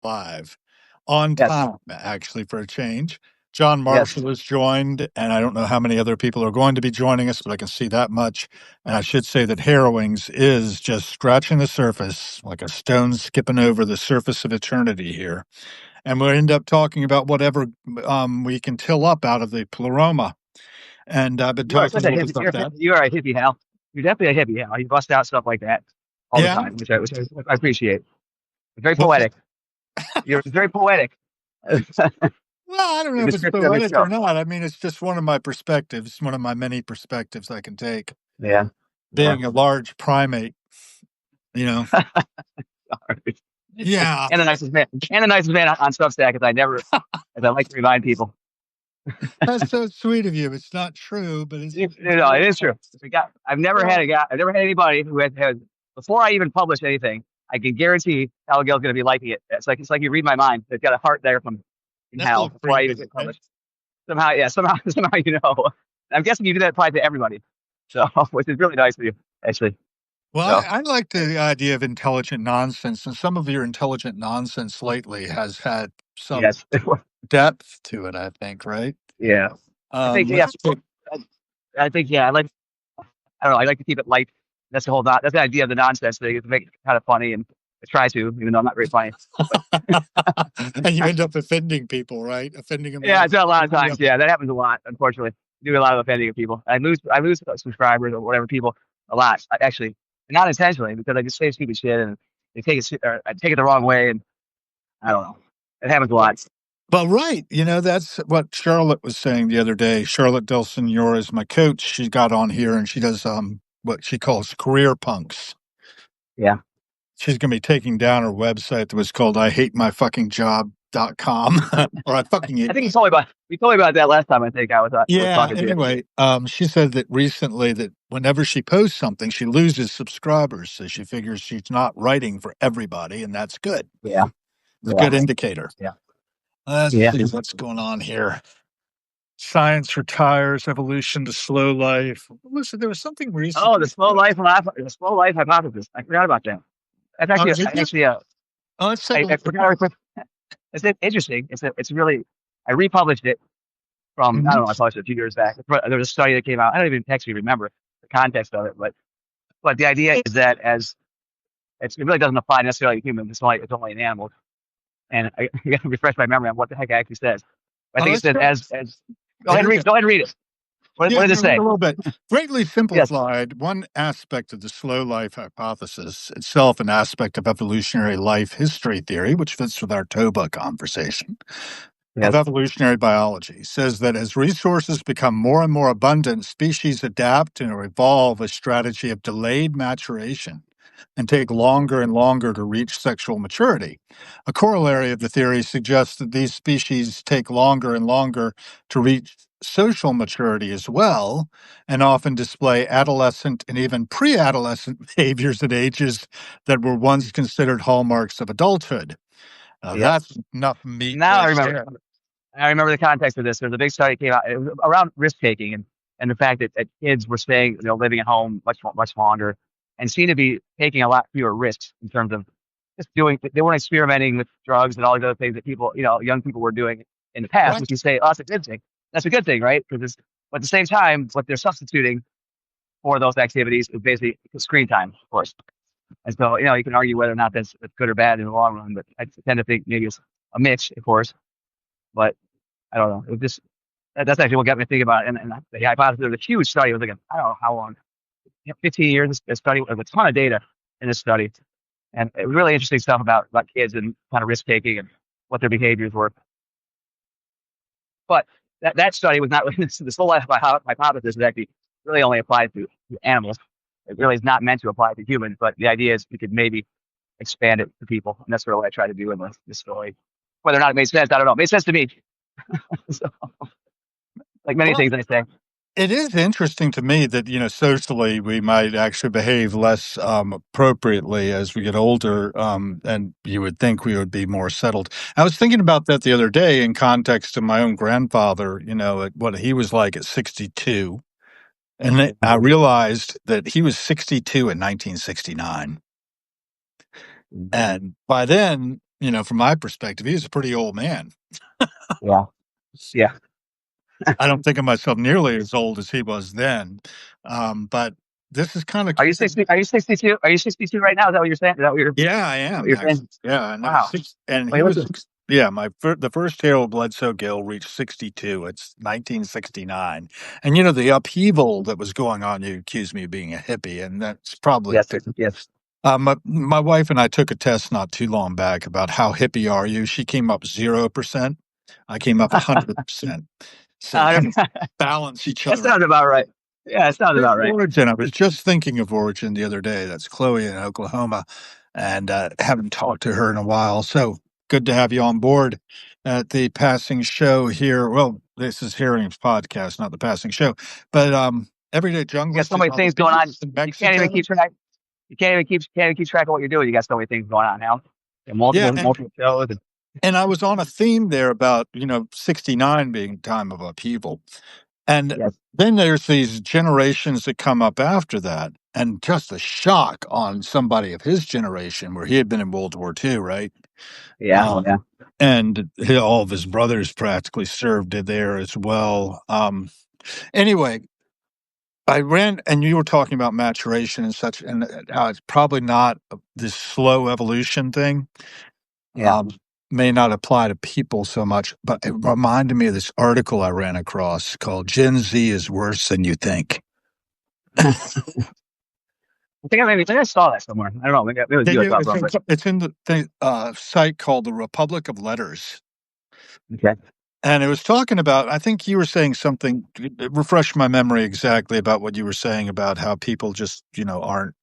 live on Yes. time, actually, for a change. John Yes. Marshall has joined, and I don't know how many other people are going to be joining us, but I can see that much. And I should say that Harrowings is just scratching the surface, like a stone skipping over the surface of eternity here. And we'll end up talking about whatever we can till up out of the pleroma. And I've been You are talking such a a little bit hippie. about that. You are a hippie, Hal. You're definitely a hippie, Hal. You bust out stuff like that all the Yeah. time, which I appreciate. Very What's poetic. You're very poetic. Your Well, I don't know if it's description of your poetic or show. not. I mean, it's just one of my perspectives, one of my many perspectives I can take. Yeah. Yeah. Being a large primate, you know. Yeah, And the nicest man. And the nicest man on Substack, as I like to remind people. that's so sweet of you. It's not true, but it's No, it very is true. nice. I've never had Well, a guy, I've never had anybody who has before I even publish anything, I can guarantee Al Gill's going to be liking it. It's like you read my mind. They've got a heart there from that's a Hal little before I even creepy, hit right? publish. Somehow, yeah, somehow you know. I'm guessing you do that probably to everybody. So, which is really nice of you, actually. Well, So, I like the idea of intelligent nonsense, and some of your intelligent nonsense lately has had some yes. depth to it, I think, right? Yeah. I think, yeah, Let's take I think, yeah, I don't know, I like to keep it light. That's the idea of the nonsense thing, is to make it kind of funny, and I try to, even though I'm not very funny. But and you end up offending people, right? Offending them yeah, enough. it's done a lot of Yep. times. Yeah, that happens a lot, unfortunately. I do a lot of offending of people. I lose subscribers or whatever people a lot. Actually, not intentionally, because I just say stupid shit and they take it, or I take it the wrong way, and I don't know. It happens a lot. Well, right. That's what Charlotte was saying the other day. Charlotte Del Senor is my coach. She got on here and she does what she calls career punks. Yeah. She's going to be taking down her website that was called IHateMyFuckingJob.com or I fucking I hate. think you told me about that last time. I think I was Yeah. talking to you. Anyway, she said that recently that whenever she posts something, she loses subscribers. So she figures she's not writing for everybody, and that's good. Yeah. It's a Yeah. good indicator. Yeah. Let's Yeah. see what's going on here. Science retires, evolution to slow life. Listen, there was something Oh, recently. the slow life hypothesis. I forgot about that. That's Oh, actually, did you? actually, Oh, let's take a I look. forgot. It's interesting. It's really. I republished it from, I Mhm. don't know. I published it a few years back. There was a study that came out. I don't even actually remember the context of it, but the idea is that it really doesn't apply necessarily to humans. It's only in animals. And I got to refresh my memory on what the heck it actually says. I Oh, think it let's said go. as go ahead Here and we read go. it. Go ahead and read it. What Yeah, did it no, read say? a little bit. Greatly Yes. simplified, one aspect of the slow life hypothesis, itself an aspect of evolutionary life history theory, which fits with our TOBA conversation, of Yes. evolutionary biology, says that as resources become more and more abundant, species adapt and evolve a strategy of delayed maturation and take longer and longer to reach sexual maturity. A corollary of the theory suggests that these species take longer and longer to reach social maturity as well, and often display adolescent and even pre adolescent behaviors at ages that were once considered hallmarks of adulthood. Now, Yes. that's enough meat Now I right remember. there. I remember the context of this. There was a big study that came out. It was around risk taking, and the fact that kids were staying, living at home much longer, and seemed to be taking a lot fewer risks in terms of just doing. They weren't experimenting with drugs and all these other things that people, young people were doing in the past. Right. Which you say, oh, that's a good thing. That's a good thing, right? But at the same time, what they're substituting for those activities is basically screen time, of course. And so, you can argue whether or not that's good or bad in the long run. But I tend to think maybe it's a mix, of course. But I don't know. It was just that's actually what got me thinking about it. And the hypothesis, there was a huge study. It was like, I don't know how long, 15 years. A study with a ton of data in this study. And it was really interesting stuff about kids and kind of risk taking and what their behaviors were. But that study was not this whole life hypothesis is actually really only applied to animals. It really is not meant to apply to humans. But the idea is we could maybe expand it to people. And that's really what I try to do in this story. Whether or not it made sense, I don't know. It made sense to me. So, like many Well, things I say. it is interesting to me that, socially we might actually behave less appropriately as we get older, and you would think we would be more settled. I was thinking about that the other day in context of my own grandfather, at what he was like at 62. And I realized that he was 62 in 1969. And by then, from my perspective, he was a pretty old man. Yeah. Yeah. I don't think of myself nearly as old as he was then. But this is kind of, Are you 60? Are you 62? Are you 62 right now? Is that what you're saying? Is that yeah, I what am you're actually. saying? Yeah, and Wow. and Wait, he what's was, this? yeah, the first Harold Bledsoe Gill reached 62. It's 1969. And the upheaval that was going on, you accused me of being a hippie, and that's probably, Yes. Yes. my wife and I took a test not too long back about how hippie are you. She came up 0%. I came up 100%. So we kind of balance each That other out. sounds about right. Yeah, it sounds about right. Origin. I was just thinking of Origin the other day. That's Chloe in Oklahoma, and haven't talked to her in a while. So good to have you on board at the passing show here. Well, this is Hearings podcast, not the passing show, but Everyday You got Junglist so is many on the things going on. beach in You can't even Mexico. keep track. You can't even keep track of what you're doing. You got so many things going on now. And Yeah, multiple shows. and I was on a theme there about 69 being time of upheaval. And Yes. then there's these generations that come up after that, and just the shock on somebody of his generation, where he had been in World War II, right? Yeah. Yeah. And all of his brothers practically served there as well. Anyway, I ran, and you were talking about maturation and such, and how it's probably not this slow evolution thing. Yeah. Um, may not apply to people so much, but it reminded me of this article I ran across called "Gen Z is worse than you think." I think I saw that somewhere. I don't know. Maybe it was Can you I you? saw it from, but It's in the site called the Republic of Letters, okay. and it was talking about. I think you were saying something. Refresh my memory exactly about what you were saying about how people just aren't,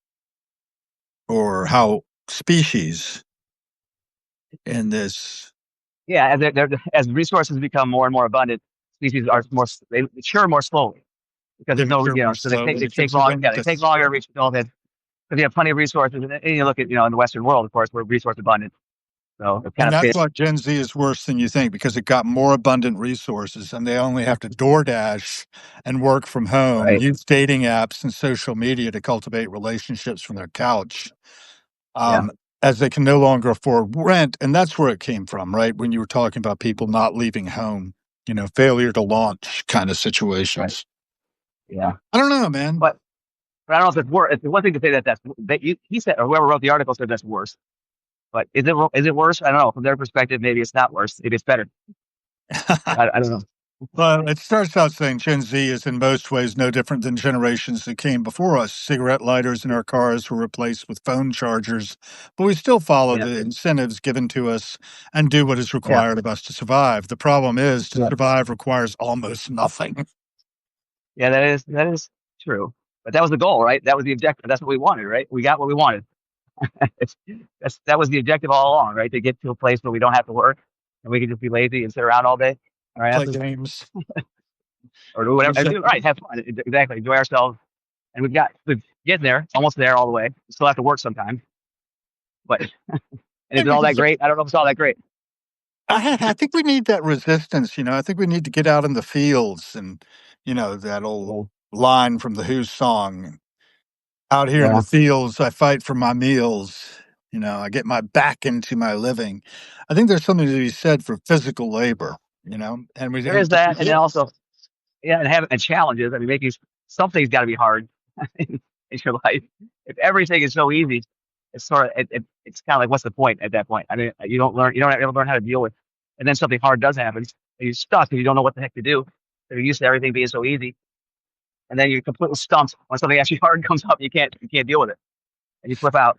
or how species in this Yeah, as resources become more and more abundant, species are they mature more slowly because they there's no, mature more so they take slowly they take because they long, don't yeah, get they take this. longer to reach adulthood because you have plenty of resources. And you look at, in the Western world, of course, we're resource abundant, so it kind And of that's fits. why Gen Z is worse than you think because it got more abundant resources and they only have to DoorDash and work from home, Right. use dating apps and social media to cultivate relationships from their couch, Yeah. um, as they can no longer afford rent. And that's where it came from, right? When you were talking about people not leaving home, failure to launch kind of Right. situations. Yeah. I don't know, man. But I don't know if it's worse. It's one thing to say he said, or whoever wrote the article said that's worse. But is it worse? I don't know. From their perspective, maybe it's not worse. Maybe it's better. I don't know. Well, it starts out saying Gen Z is in most ways no different than generations that came before us. Cigarette lighters in our cars were replaced with phone chargers, but we still follow Yeah. the incentives given to us and do what is Yeah. required of us to survive. The problem is to Yeah. survive requires almost nothing. Yeah. That is true. But that was the goal, right? That was the objective. That's what we wanted, right? We got what we wanted. It's, that was the objective all along, right? To get to a place where we don't have to work and we can just be lazy and sit around all day, all right, Play after, games. or do whatever, right? Have fun, exactly, enjoy ourselves. And we're getting there, almost there, all the way. We still have to work sometimes, but and is And it we all can that great? I don't know if it's all that great. I think we need that resistance. I think we need to get out in the fields and, that old line from the Who song. Out here in Yeah, the fields, I fight for my meals. I get my back into my living. I think there's something to be said for physical labor, and we there and is that, and then also, yeah, and having and challenges. I mean, making something's got to be hard in your life. If everything is so easy, it's sort of it's kind of like, what's the point at that point? I mean, you don't ever learn how to deal with, and then something hard does happen, and you're stuck, and you don't know what the heck to do. So you're used to everything being so easy, and then you're completely stumped when something actually hard comes up. You can't deal with it, and you flip out.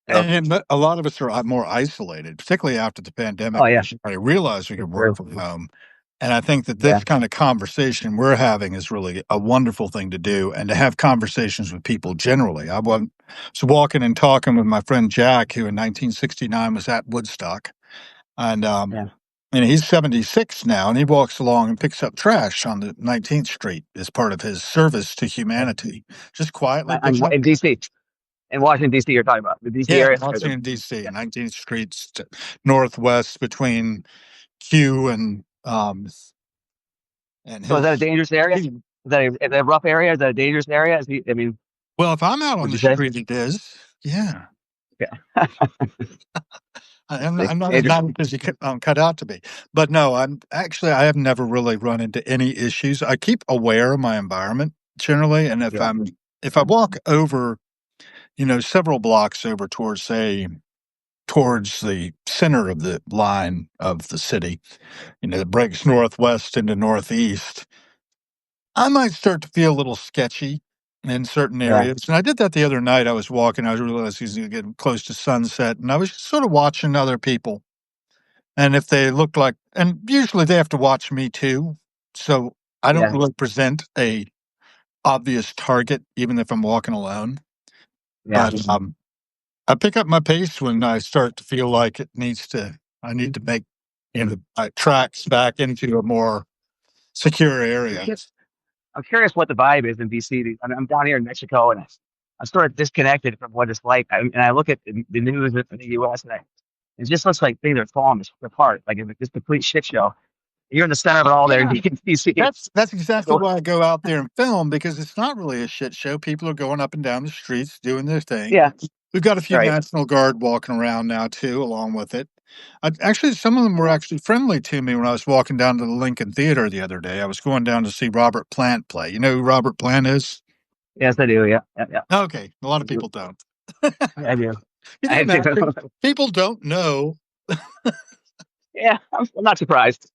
So, a lot of us are more isolated, particularly after the oh pandemic. yeah, I realized we that's could work true. from home. And I think that Yeah, this kind of conversation we're having is really a wonderful thing to do and to have conversations with people generally. Was walking and talking with my friend Jack, who in 1969 was at Woodstock. And yeah. he's 76 now, and he walks along and picks up trash on the 19th Street as part of his service to humanity. Just quietly picking up. In DC, in Washington DC, you're talking about the DC Yeah, area. Washington D.C., Yeah. 19th Street northwest between Q and So is that a his. dangerous area? Is that a rough area? Is that a dangerous area? I mean, Well, if I'm out on would the you say? street, it is. Yeah. Yeah. I'm not as Dangerous. not as you cut out to be. But no, I have never really run into any issues. I keep aware of my environment generally, and Yeah. if I walk over, several blocks over towards the center of the line of the city, that breaks northwest into northeast, I might start to feel a little sketchy in certain Yeah. areas. And I did that the other night. I was walking, I realized he's getting close to sunset, and I was just sort of watching other people. And if they look like, and usually they have to watch me too. So I don't Yeah. really present a obvious target, even if I'm walking alone. Yeah. But I pick up my pace when I start to feel like I need to make, tracks back into a more secure I'm area. cu- I'm curious what the vibe is in DC. I'm down here in Mexico, and I'm sort of disconnected from what it's like. And I look at the news in the U.S. and it just looks like things are falling apart, like it's just a complete shit show. You're in the center of it all there in Yeah. DC. That's exactly So, why I go out there and film, because it's not really a shit show. People are going up and down the streets doing their thing. yeah, We've got a few right. National Guard walking around now too, along with it. Actually, some of them were actually friendly to me when I was walking down to the Lincoln Theater the other day. I was going down to see Robert Plant play. You know who Robert Plant is? Yes, I do. Yeah, yeah, yeah. Okay, a lot I of do. people don't. I do. Can you I do. imagine? People don't know. Yeah, I'm not surprised.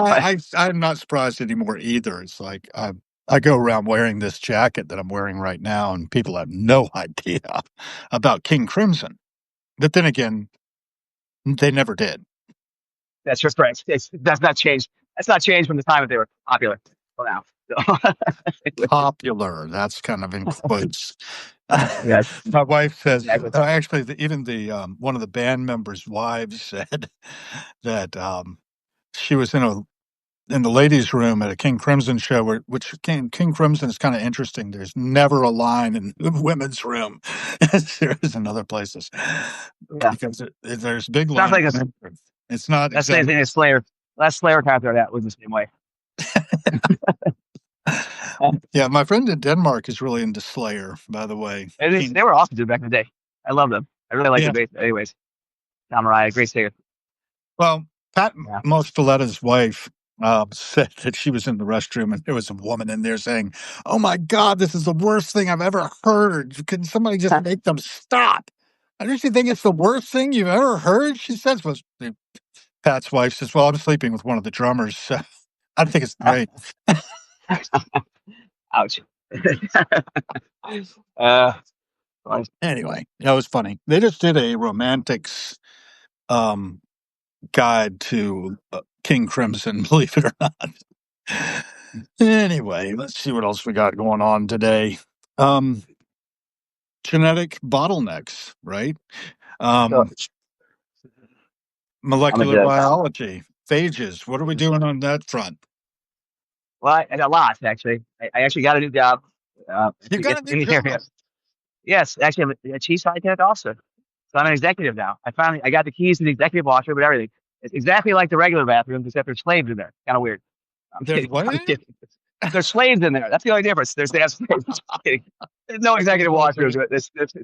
But I'm not surprised anymore either. It's like I go around wearing this jacket that I'm wearing right now, and people have no idea about King Crimson. But then again, they never did. that's just right. That's not changed. That's not changed from the time that they were popular. Well, now. So, Popular. That's kind of in quotes. yes, My wife says, exactly. actually, even the one of the band members' wives said that she was in the ladies' room at a King Crimson show, which King Crimson is kind of interesting. There's never a line in the women's room as there is in other places, Yeah, because there's big sounds like lines. It's not that same exactly. thing as Slayer. Last Slayer concert that was the same way. Yeah, my friend in Denmark is really into Slayer, by the way. They were awesome dude back in the day. I love them. I really like the Yeah. bass. Anyways, Tom Mariah, great singer. Well, Pat Yeah. Mostoletta's wife said that she was in the restroom and there was a woman in there saying, "Oh my God, this is the worst thing I've ever heard. Can somebody just make them stop?" I don't you think it's the worst thing you've ever heard? She says. Was Pat's wife says, "Well, I'm sleeping with one of the drummers, so I think it's great." Ouch. uh, well, Anyway, that was funny. They just did a romantics um, guide to King Crimson, believe it or not. Anyway, let's see what else we got going on today. Um, Genetic bottlenecks, right? so Um, I'm a Molecular judge. biology, phages. What are we doing on that front? Well, I got lots actually. I actually got a new job. You got a It's new in the area. job. Yes, actually, I'm a chief scientific officer. So I'm an executive now. I got the keys to the executive washroom and everything. It's exactly like the regular bathrooms, except there's slaves in there. Kind of weird. I'm There's kidding. what I'm in it? kidding. There's slaves in there. That's the only difference. They have slaves. I'm kidding. There's no executive washrooms.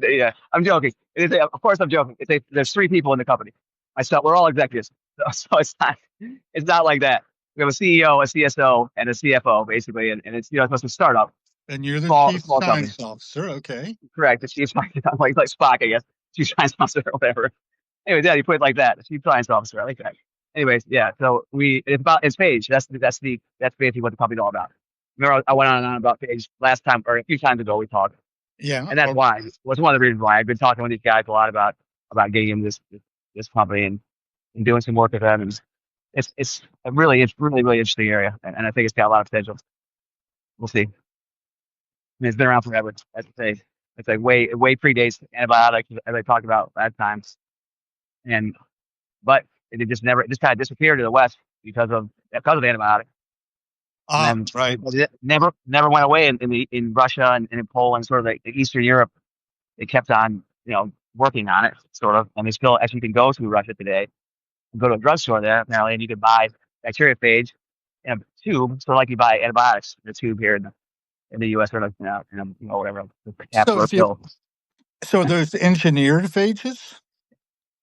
Yeah, I'm joking. Of course, I'm joking. There's three people in the company. Myself, we're all executives. So it's not like that. We have a CEO, a CSO, and a CFO basically, and it's it's a startup, And you're the small chief small company. science officer. Okay. Correct. The chief science, like Spock, I guess. Chief science officer or whatever. Anyways, yeah, you put it like that. The chief science officer. I like that. Anyways, yeah. So it's Page. That's basically what the company's all about. Remember, I went on and on about Page last time or a few times ago we talked, Yeah. and that's why was one of the reasons why I've been talking with these guys a lot about getting in this company and doing some work with them. And it's really interesting area, and I think it's got a lot of potential. We'll see. I mean, it's been around forever. As I say, it's like way predates antibiotics as I talked about last time, and but it just kind of disappeared to the west because of antibiotics, and Ah, then right. it never went away in Russia and in Poland, sort of like Eastern Europe. They kept on working on it, sort of, and they still actually can go to Russia today and go to a drugstore there apparently, and you can buy bacteriophage in a tube, sort of like you buy antibiotics in a tube here in the U.S. or like in whatever, a So capsule or if you pill. so those engineered phages?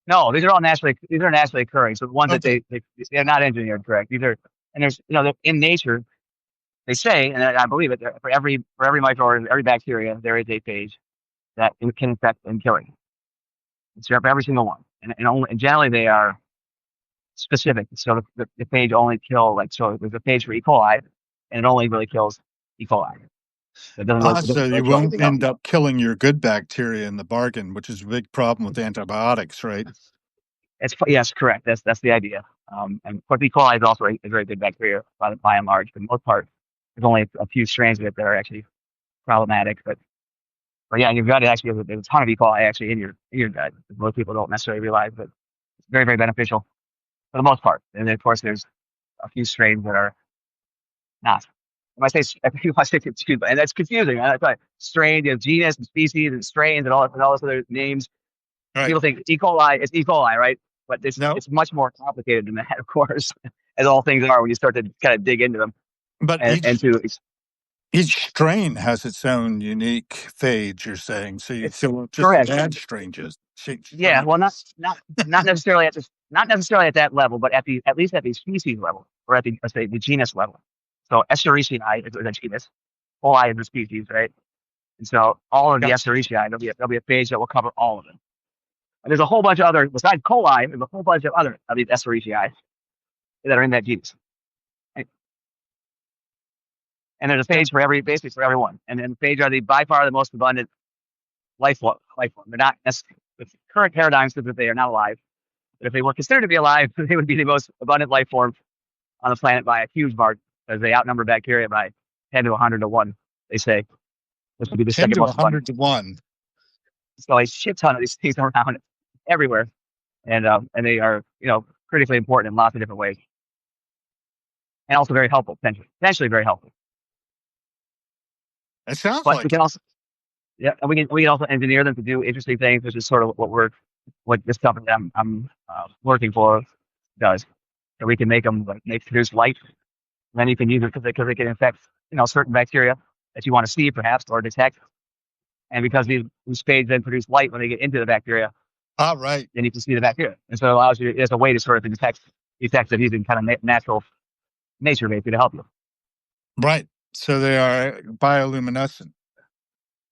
No, these are all naturally occurring. So the ones that Okay. they're not engineered, correct? These are, and there's, in nature, they say, and I believe it, for every microorganism, every bacteria, there is a phage that it can infect and kill it. It's for every single one, and generally they are specific. So the phage only kill, like, so there's a phage for E. coli, and it only really kills E. coli. So it So doesn't really you kill won't anything else. end up killing your good bacteria in the bargain, which is a big problem with antibiotics, right? Yes, correct. That's the idea. And of course, E. coli is also a very good bacteria by and large. For the most part, there's only a few strains of it that are actually problematic. But yeah, in your gut, it actually there's a ton of E. coli actually in your gut. Most people don't necessarily realize, but it's very, very beneficial for the most part. And then, of course, there's a few strains that are not. If I say confused, and that's confusing. Right? That's why strain, you have genus and species and strains and all those other names. Right. People think E. coli is E. coli, right? But No, it's much more complicated than that, of course, as all things are when you start to kind of dig into them but and to each strain has its own unique phage, you're saying. it's So just the correct. bad strains. Yeah, well, not necessarily not necessarily at that level, but at least at the species level or at the, let's say, the genus level. So Escherichia is the genus, coli is the species, right? And so all of the Gotcha. Escherichia, there'll be a phage that will cover all of them. And there's a whole bunch of other, besides coli, there's a whole bunch of other of these Escherichia that are in that genus. Right? And there's a Yeah. phage basically for everyone. And then phage are by far the most abundant life form. They're not necessarily, with current paradigms, because they are not alive. But if they were considered to be alive, they would be the most abundant life form on the planet by a huge margin, because they outnumber bacteria by 10 to 100 to 1, they say. This would be the 10 second to most abundant. 100 to 1. So a shit ton of these things around everywhere. And they are, critically important in lots of different ways. And also very helpful, potentially very helpful. It sounds But we like can it. also, yeah, and we can also engineer them to do interesting things, which is sort of what this company I'm working for does. So we can make them produce light, and then you can use it because they can infect certain bacteria that you want to see perhaps or detect. And because these phage then produce light when they get into the bacteria, Ah, right. then you can see the bacteria, and so it allows you as a way to sort of detect it using kind of natural nature basically to help you. Right. So they are bioluminescent.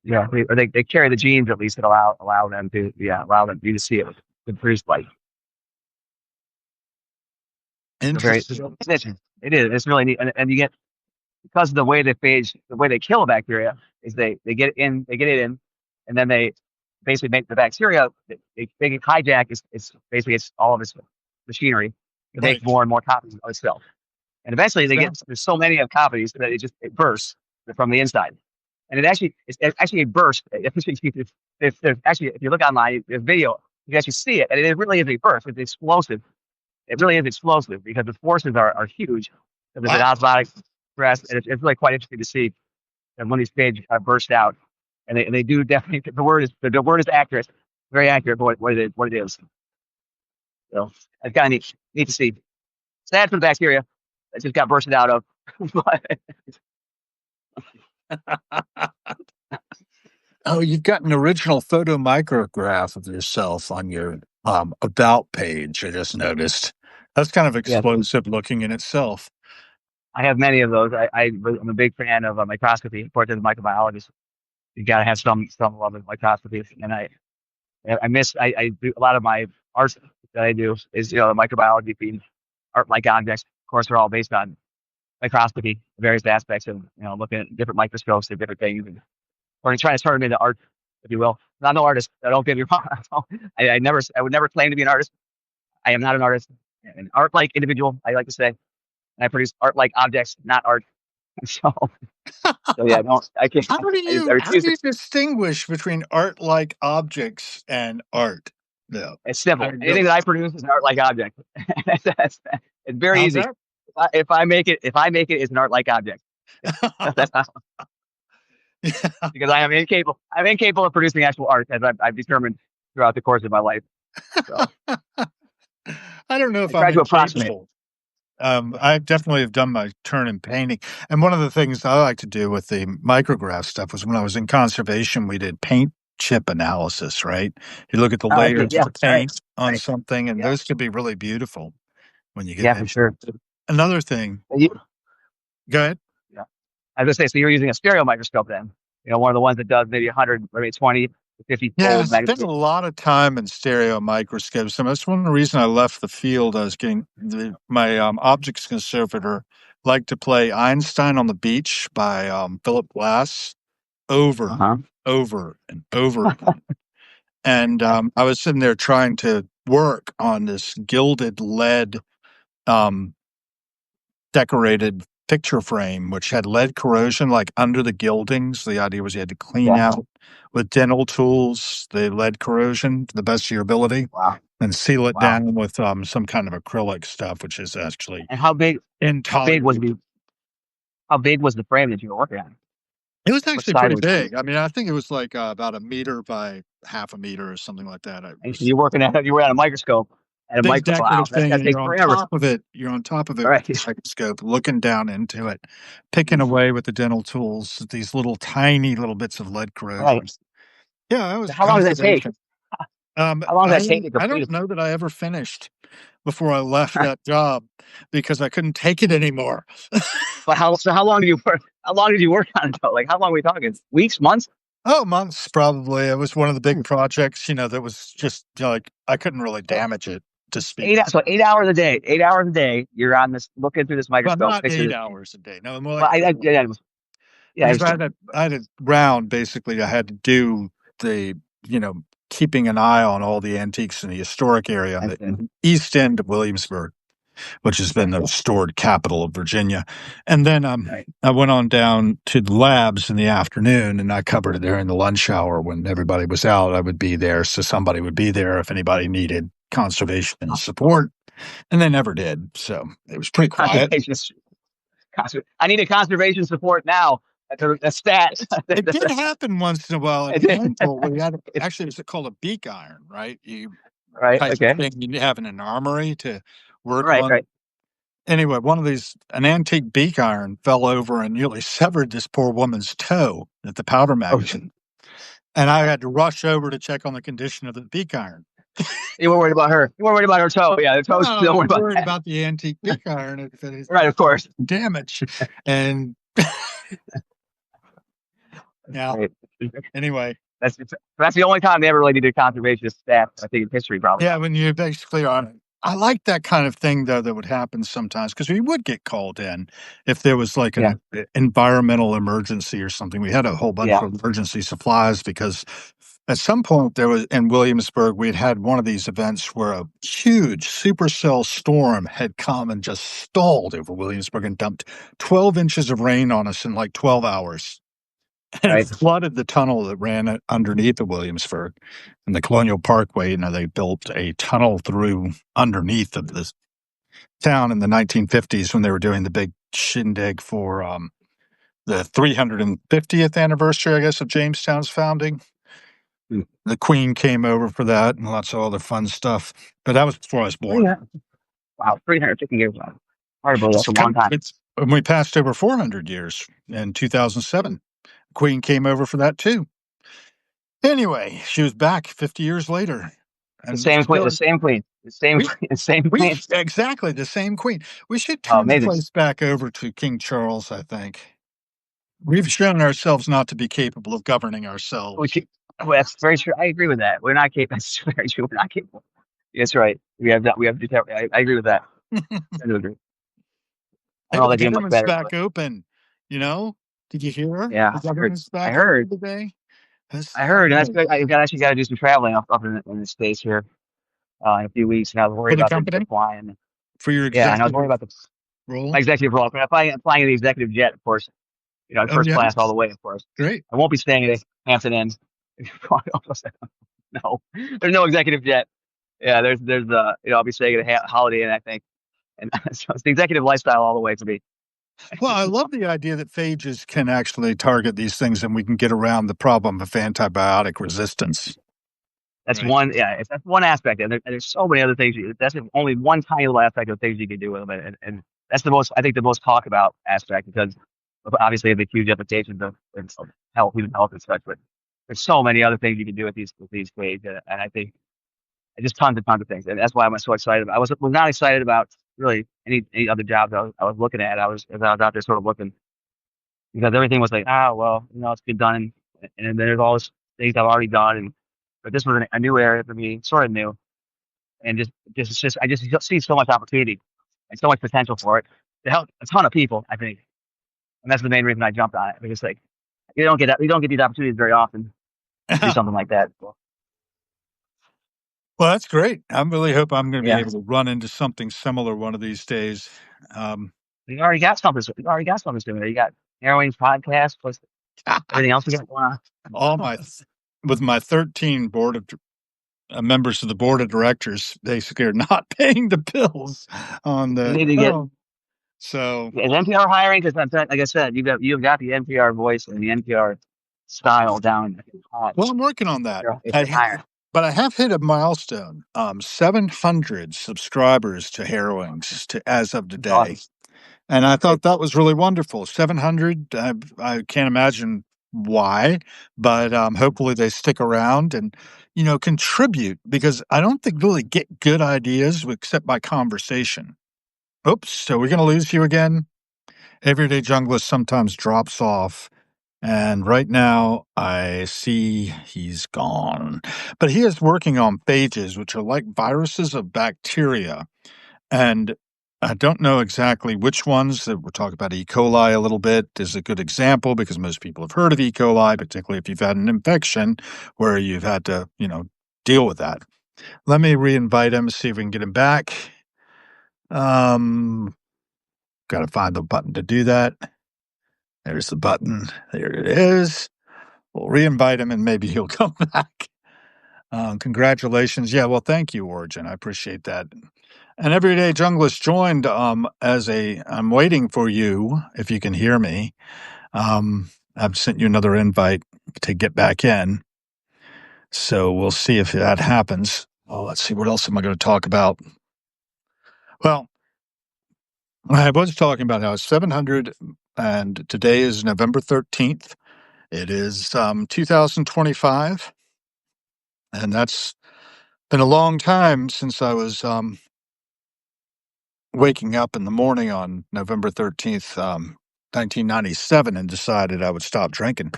Yeah, or they carry the genes at least that allow them to you to see it with produce light. So Interesting. it's interesting. It is. It's really neat, and you get, because of the way they kill a bacteria is they get it in, and then they basically make the bacteria. They can hijack it's basically it's all of its machinery to make Right. more and more copies of itself, and eventually Sounds there's so many of copies that it bursts from the inside, and it's actually a burst. If you look online, there's video, you can actually see it, and it really is a burst. It's explosive. It really is explosive because the forces are huge. So there's an wow. osmotic stress, and it's really quite interesting to see. And when these phage kind of burst out, and they do definitely, the word is accurate, very accurate for what it is. So it's kind of neat to see. Sad for the bacteria that just got bursted out of. But Oh, you've got an original photo micrograph of yourself on your about page. I just noticed. That's kind of yeah, explosive looking in itself. I have many of those. I'm a big fan of microscopy. Of course, as a microbiologist, you got to have some love of microscopy. And I do a lot of my art that I do is the microbiology theme, art like objects. Of course, they're all based on microscopy, various aspects of looking at different microscopes and different things, or trying to turn them into art, if you will. I'm no artist. I don't get me wrong. I would never claim to be an artist. I am not an artist. An art-like individual, I like to say, and I produce art-like objects, not art. So, so yeah, no, I can't. I How refuse do to. you distinguish between art like objects and art? No. It's I simple. Anything don't. that I produce is an art-like object. It's very How's easy. that? If I make it, it's an art-like object. That's how, Yeah. because I am incapable. I'm incapable of producing actual art, as I've determined throughout the course of my life. So I don't know I if I'm try to approximate. incapable. I definitely have done my turn in painting. And one of the things I like to do with the micrograph stuff was when I was in conservation, we did paint chip analysis, right? You look at the Oh, okay, layers yeah, of right, paint on right, something, and yeah, those could be really beautiful when you get yeah, for into sure. it. Another thing, And go ahead. yeah. I was gonna say, so you're using a stereo microscope then? One of the ones that does maybe 100 or maybe 20 to 50 Yeah, I fold spent a magnification. lot of time in stereo microscopes, and that's one of the reasons I left the field. I was getting my optics conservator liked to play Einstein on the Beach by Philip Glass Uh over, huh. over, and over again. And I was sitting there trying to work on this gilded lead um, decorated picture frame, which had lead corrosion like under the gildings. The idea was you had to clean Okay. out with dental tools the lead corrosion to the best of your ability Wow. and seal it Wow. down with some kind of acrylic stuff, which is actually And how big was intolerable. the frame that you were working on? It was What actually size pretty was it? big. I mean, I think it was like about a meter by half a meter or something like that. It And so was you were at a microscope at a big micro. Wow, decorative that's thing, gotta and take forever. you're on top of it with Right. the microscope, looking down into it, picking away with the dental tools, these little tiny little bits of lead Right. corrosions. Yeah, that was So how long does that take? conservation. How long does that take to I complete don't it? know that I ever finished before I left that job because I couldn't take it anymore. But how long did you work? How long did you work on it though? Like how long are we talking? Weeks, months? Oh, months probably. It was one of the big Hmm. projects, that was just like I couldn't really So damage it to speak of. so 8 hours a day. 8 hours a day. You're on this looking through this Well, microscope, not fixing 8 this. hours a day. No, more Well, like 4 yeah, yeah, I because understand. I had a round basically I had to do the, you know, keeping an eye on all the antiques in the historic area I on the understand. east end of Williamsburg, which has been the restored capital of Virginia. And then Right. I went on down to the labs in the afternoon and I covered it during the lunch hour when everybody was out. I would be there. So somebody would be there if anybody needed conservation and support. And they never did. So it was pretty quiet. Conservation. I need a conservation support now. That's stat. It did happen once in a while at dental where you had actually it was called a beak iron, right? You Right. type of Okay. thing you have in an armory to work Right. on. Right. Anyway, an antique beak iron fell over and nearly severed this poor woman's toe at the powder Oh, shit. magazine. And I had to rush over to check on the condition of the beak iron. You were worried about her. You were worried about her toe. Yeah, the No, toes. I Don't worry was about worried that. about the antique beak iron if it is Right. Of course. damage. And That's yeah, great. anyway, That's the only time they ever really needed conservationist staff. I think in history, probably. yeah, when you're basically on it. I like that kind of thing though that would happen sometimes because we would get called in if there was like Yeah. an environmental emergency or something. We had a whole bunch Yeah. of emergency supplies because at some point there was in Williamsburg we had one of these events where a huge supercell storm had come and just stalled over Williamsburg and dumped 12 inches of rain on us in like 12 hours. And it Right. flooded the tunnel that ran underneath of Williamsburg. And the Colonial Parkway, they built a tunnel through underneath of this town in the 1950s when they were doing the big shindig for the 350th anniversary, I guess, of Jamestown's founding. Hmm. The Queen came over for that and lots of other fun stuff. But that was before I was born. 300. Wow. 350 years. Wow. Hard to believe that's It's a long time. and we passed over 400 years in 2007. Queen came over for that too. Anyway, she was back 50 years later, The and same queen. The still same queen. The same. we The same we queen. exactly the same queen. We should Oh, turn the amazing. place back over to King Charles, I think. We've shown ourselves not to be capable of governing We ourselves. keep, well, that's very true. I agree with that. We're not capable. That's very true. We're not capable. That's right. We have that. We have. I agree with that. I do agree. I Hey, don't know but the that get much government's better, back but open, you know? Did you hear? yeah, The I heard. government's I back open heard. today? That's I heard, and that's good. I've got actually got to do some traveling up in the states here in a few weeks, and I was for worried the about the company, flying. for your Yeah, and I was worried executive about my role. executive role. I'm flying in the executive jet, of course. Oh, First yeah. class all the way, of course. Great. I won't be staying at a Hampton Inn. No, there's no executive jet. Yeah, there's I'll be staying at a Holiday Inn, I think, and so it's the executive lifestyle all the way for me. Well, I love the idea that phages can actually target these things and we can get around the problem of antibiotic resistance. That's Right. one, yeah, that's one aspect, and there's so many other things. That's only one tiny little aspect of things you can do with them, and that's the most, I think, the most talk about aspect because obviously of the huge implications of health, human health and such. But there's so many other things you can do with these grades, and I think just tons of things, and that's why I'm so excited. I was not excited about really any other jobs I was looking at. As I was out there sort of looking because everything was like, well, it's been done, and then there's all these things I've already done, but this was a new area for me, sort of new, and just I just see so much opportunity and so much potential for it to help a ton of people. I think, and that's the main reason I jumped on it because like you don't get these opportunities very often to do something like that. So, Well, that's great. I really hope I'm going to be yeah, able to run into something similar one of these days. Um, we already got something. We already got something doing there. You got Harrowings podcast plus everything else we got going all on. my with my 13 members of the board of directors basically are not paying the bills on We the need to get so is NPR hiring because like I said, you've got the NPR voice and the NPR style down hot. well, I'm working on that. If they're hiring, But I have hit a milestone, 700 subscribers to Harrowings as of that's today. awesome. And I Great. thought that was really wonderful. 700, I can't imagine why, but hopefully they stick around and, contribute because I don't think really get good ideas except by conversation. Oops, so we're going to lose you again. Everyday Junglist sometimes drops off. And right now, I see he's gone. But he is working on phages, which are like viruses of bacteria. And I don't know exactly which ones that we're talking about. E. coli a little bit is a good example because most people have heard of E. coli, particularly if you've had an infection where you've had to, deal with that. Let me re-invite him, see if we can get him back. Um, Got to find the button to do that. There's the button. There it is. We'll re-invite him and maybe he'll come back. Congratulations. Yeah, well, thank you, Origin. I appreciate that. And Everyday Junglist joined I'm waiting for you, if you can hear me. I've sent you another invite to get back in. So we'll see if that happens. Oh, let's see. What else am I going to talk about? Well, I was talking about how it's 700 and today is November 13th. It is 2025. And that's been a long time since I was waking up in the morning on November 13th, 1997, and decided I would stop drinking.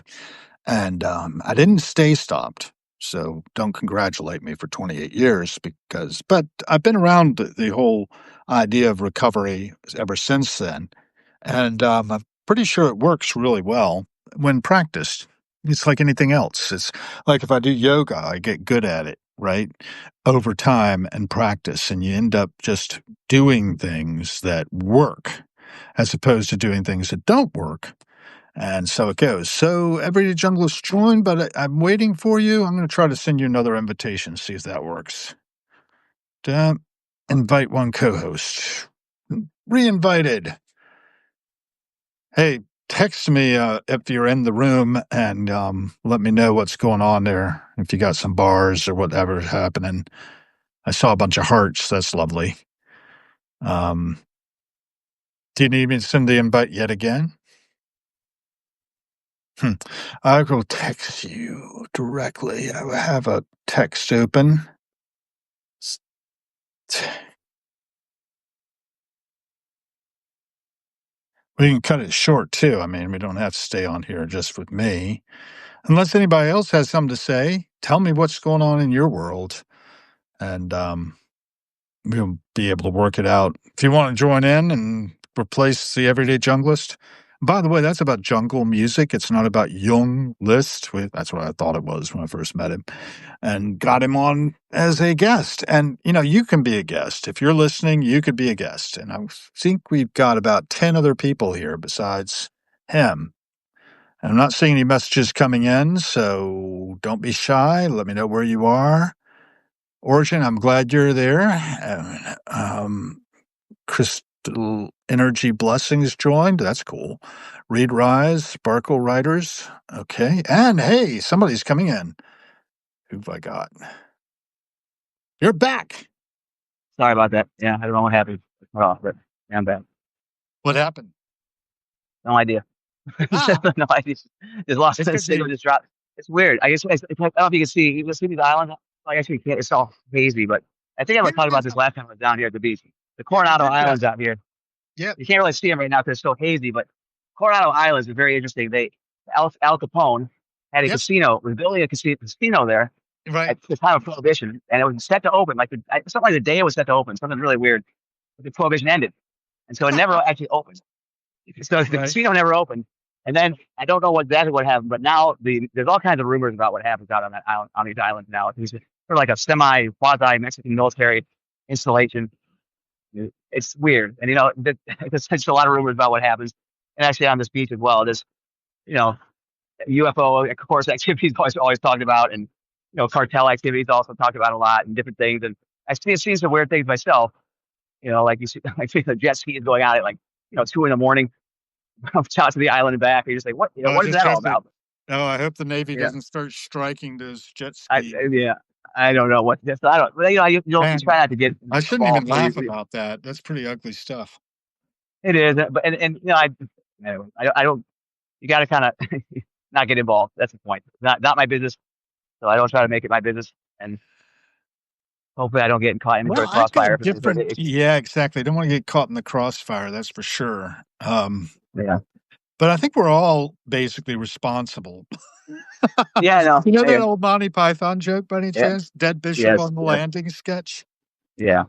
And I didn't stay stopped. So don't congratulate me for 28 years but I've been around the whole idea of recovery ever since then. And I'm pretty sure it works really well when practiced. It's like anything else. It's like if I do yoga, I get good at it, right? Over time and practice, and you end up just doing things that work as opposed to doing things that don't work. And so it goes. So Everyday Junglist joined, but I'm waiting for you. I'm going to try to send you another invitation, see if that works. Invite one co-host. Re-invited. Hey, text me if you're in the room and let me know what's going on there. If you got some bars or whatever's happening. I saw a bunch of hearts. That's lovely. Um, do you need me to send the invite yet again? I will text you directly. I have a text open. We can cut it short too. I mean, we don't have to stay on here just with me. Unless anybody else has something to say, tell me what's going on in your world. And we'll be able to work it out. If you want to join in and replace the Everyday Junglist, by the way, that's about jungle music. It's not about Junglist. That's what I thought it was when I first met him and got him on as a guest. And, you can be a guest. If you're listening, you could be a guest. And I think we've got about 10 other people here besides him. And I'm not seeing any messages coming in, so don't be shy. Let me know where you are. Origin, I'm glad you're there. Crystal Energy Blessings joined. That's cool. Read Rise, Sparkle Writers. Okay. And hey, somebody's coming in. Who've I got? You're back. Sorry about that. Yeah, I don't know what happened. But yeah, I'm bad. What happened? No idea. Ah, No idea. Just lost it's the good signal. to Just dropped. It's weird. I guess it's like, I don't know if you can see. You can see these islands. Like actually, you can't. It's all hazy. But I think I was talking about this Yeah, last time I was down here at the beach. The you Coronado did that. Islands out here. Yep. You can't really see them right now because it's so hazy. But Coronado Islands is very interesting. Al Capone had a Yep. casino, was building a casino there Right. at the time of Prohibition, and it was set to open something like the day it was set to open. Something really weird. But the Prohibition ended, and so it never actually opened. So the Right. casino never opened. And then I don't know exactly what happened, but now there's all kinds of rumors about what happens out on that island, on these islands now. It's sort of like a semi quasi Mexican military installation. It's weird, and there's a lot of rumors about what happens. And actually, on this beach as well, there's you know UFO, of course, activities always talked about, and cartel activities also talked about a lot, and different things. And I've seen some weird things myself. Like you see, like the jet ski is going out at like 2 in the morning out to the island and back. And you're just like, I what is just that all hope that. about? Oh, I hope the Navy Yeah, doesn't start striking those jet I ski. yeah, I don't know what this. I don't. Well, you Man, try not to get I shouldn't even involved. laugh about that. That's pretty ugly stuff. It is, but and anyway, I don't. You got to kind of not get involved. That's the point. It's not my business, so I don't try to make it my business, and hopefully I don't get caught in Well, the I've crossfire got for things. But different. Yeah, exactly. I don't want to get caught in the crossfire. That's for sure. yeah, But I think we're all basically responsible. yeah, no, You know that yeah, old Monty Python joke by any yeah, chance? Dead bishop yes, on the yes, landing sketch. yeah.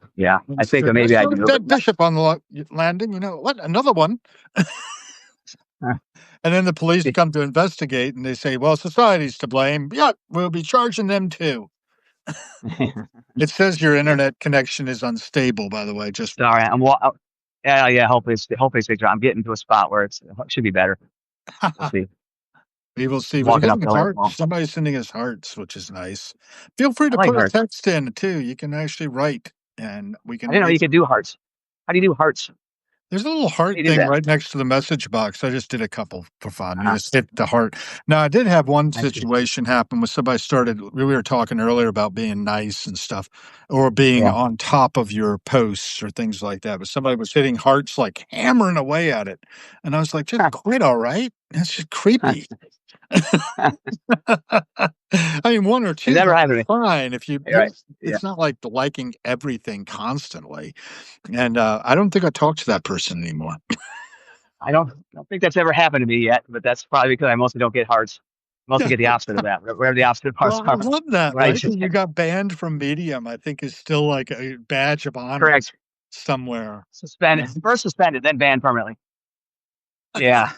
I It's think the, that maybe there's I not a do, but dead bishop on the landing. You know what? Another one. And then the police come to investigate, and they say, "Well, society's to blame. Yeah, we'll be charging them too." It says your internet connection is unstable, by the way. Just sorry. Yeah, yeah. Hopefully, it's I'm getting to a spot where it should be better. We'll see. we will see. I'm But you're walking up getting the hill. hearts. Somebody's sending us hearts, which is nice. Feel free I to like put a hearts. text in too. You can actually write, and we I can didn't know read. you could do hearts. How do you do hearts? How There's a little do heart you do thing that? right next to the message box. I just did a couple for fun. You Uh, just hit the heart. Now, I did have one I see. situation happen with somebody started. We were talking earlier about being nice and stuff, or being Yeah. on top of your posts or things like that. But somebody was hitting hearts, like hammering away at it. And I was like, just quit, all right? That's just creepy. I mean, one or It two never might be happened to me. fine if you, You're right. Yeah. it's not like liking everything constantly. And I don't think I talk to that person anymore. I don't think that's ever happened to me yet, but that's probably because I mostly don't get hearts. Mostly get the opposite of that. Whatever the opposite of hearts Well, I are. love that, When I right? just That you got banned from Medium, I think is still like a badge of honor correct. somewhere. Suspended. First suspended, then banned permanently. Yeah.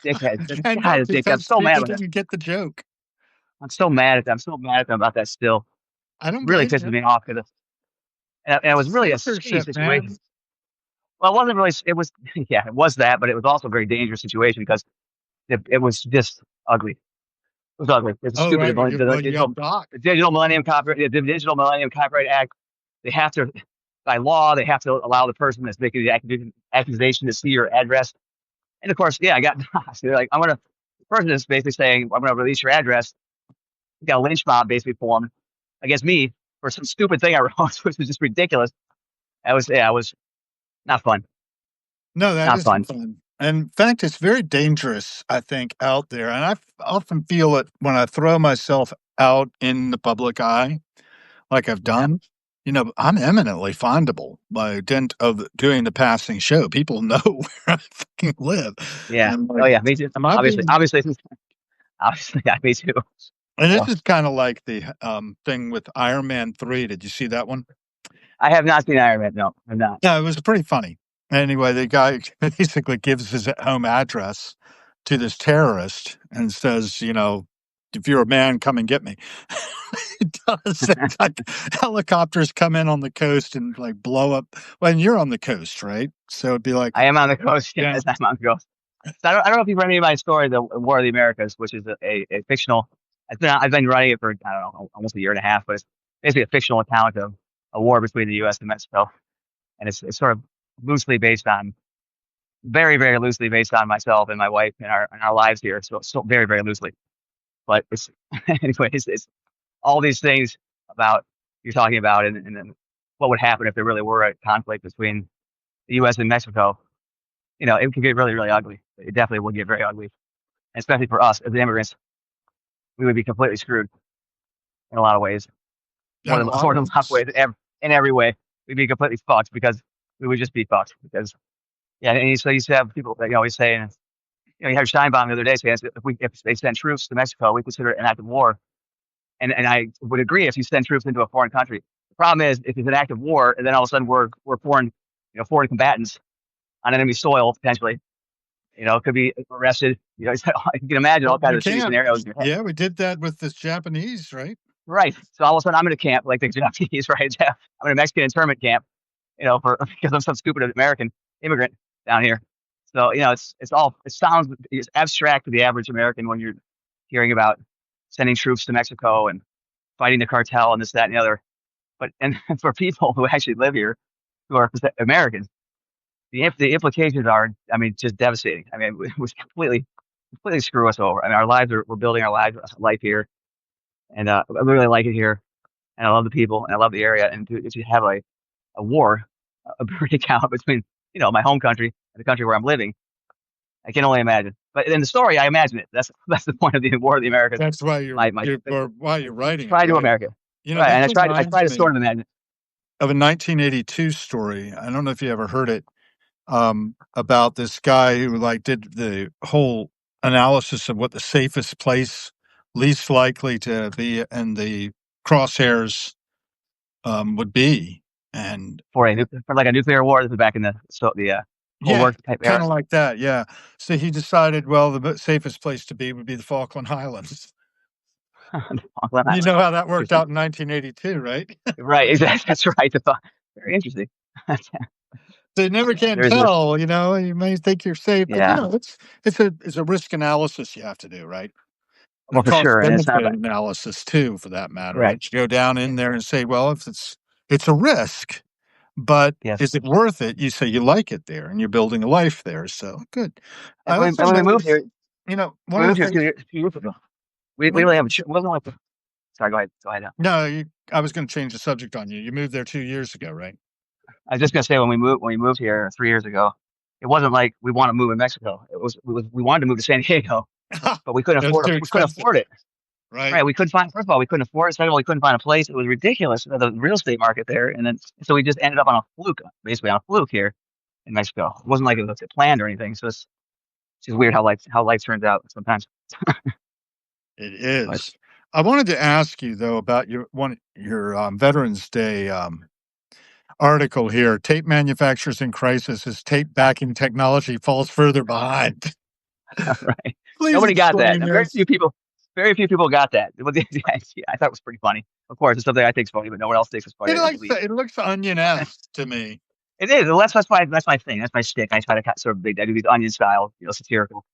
Dickhead. The And guy not is dickhead. I'm because so mad people with him. didn't get the joke. I'm so mad at them. I'm so mad at them about that still. I don't Really blame pisses you. me off because and it was really a shitty Censorship, man. situation. Well, it wasn't really. It was, yeah, it was that, but it was also a very dangerous situation because it was just ugly. It was ugly. It's Oh, stupid. right. Well, you got blocked. The Digital Millennium Copyright Act. They have to, by law, they have to allow the person that's making the accusation to see your address. And of course, yeah, I got so they're like, the person is basically saying, I'm gonna release your address. You got a lynch mob basically formed against me for some stupid thing I wrote, which was just ridiculous. It was not fun. No, that Not isn't fun. fun. In fact, it's very dangerous, I think, out there. And often feel it when I throw myself out in the public eye, like I've Yeah. done. I'm eminently findable by dint of doing the passing show. People know where I fucking live. Yeah. And I'm Oh like, yeah, me too. am I Obviously, being. obviously, obviously, yeah, me too. And this Yeah. is kind of like the thing with Iron Man 3. Did you see that one? I have not seen Iron Man. No, I'm not. Yeah, it was pretty funny. Anyway, the guy basically gives his home address to this terrorist and says, if you're a man, come and get me. It does. It's like helicopters come in on the coast and like blow up. Well, and you're on the coast, right? So it'd be like, I am on the coast. yeah, Yes, I'm on the coast. So I don't know if you've read any of my story, The War of the Americas, which is a fictional. I've been writing it for I don't know almost a year and a half, but it's basically a fictional account of a war between the U.S. and Mexico, and it's sort of loosely based on very very loosely based on myself and my wife and our lives here. So very very loosely, but it's anyway. It's all these things about you're talking about, and then what would happen if there really were a conflict between the U.S. and Mexico. It could get really really ugly. It definitely would get very ugly, especially for us as immigrants. we would be completely screwed in a lot of ways. In a lot More of than a lot of ways. ways. In every way, we'd be completely fucked because we would just be fucked. Because yeah, and so you used to have people that always saying, you had Steinbaum the other day saying if they send troops to Mexico, we consider it an act of war. And I would agree if you send troops into a foreign country. The problem is if it's an act of war, and then all of a sudden we're foreign combatants on enemy soil potentially. Could be arrested. You can imagine all Well, kinds you of shitty can't. scenarios in your head. Yeah, we did that with this Japanese, right? Right. So all of a sudden I'm in a camp like the Japanese, right? I'm in a Mexican internment camp, because I'm some stupid American immigrant down here. So it's abstract to the average American when you're hearing about sending troops to Mexico and fighting the cartel and this, that, and the other. But and for people who actually live here, who are Americans, the implications are, I mean, just devastating. I mean, it was completely screw us over. I mean, we're building our life here, and I really like it here, and I love the people, and I love the area, and to have a war, a break out between my home country and the country where I'm living, I can only imagine. But in the story, I imagine it. That's the point of the War of the Americas. That's why My why you're writing it, try to right? America, right? This And I reminds try to me sort of imagine it. of a 1982 story. I don't know if you ever heard it, about this guy who like did the whole analysis of what the safest place, least likely to be in the crosshairs, would be, and For like a nuclear war. This is back in the Cold yeah, War type kind era. of like that. Yeah. So he decided, well, the safest place to be would be the Falkland Islands. Falkland You Islands. know how that worked Interesting. out in 1982, right? Right, exactly. That's right. Very interesting. So you never can There's this, tell. You may think you're safe, but yeah, it's a risk analysis you have to do, right? And a well, for cost sure, and it's not benefit about analysis too, for that matter. correct. Like you go down in there and say, well, if it's a risk, but Yes, is it worth it? You say you like it there, and you're building a life there. So good. and I also when we moved noticed, here, one we of moved the here things. 2 years ago. We One really of have the, we wasn't like sorry. Go ahead. Go ahead. no, I was going to change the subject on you. You moved there 2 years ago, right? I was just gonna say when we moved here 3 years ago, it wasn't like we want to move in Mexico. We wanted to move to San Diego, but we couldn't It was afford it. too We couldn't expensive, afford it. right? Right. We couldn't find, first of all, we couldn't afford it. Second of all, we couldn't find a place. It was ridiculous, the real estate market there. And then, so we just ended up on a fluke, basically on a fluke here in Mexico. It wasn't like it was planned or anything. So it's just weird how life turns out sometimes. It But is. I wanted to ask you though about your Veterans Day article here. Tape manufacturers in crisis as tape backing technology falls further behind. right. Please Nobody got that. explain And this. very few people got that. I thought it was pretty funny. Of course, it's something I think is funny, but no one else thinks it's funny, I believe. It looks onion-esque to me. It is. Well, that's my thing. That's my stick. I try to sort of, I do these onion style, satirical,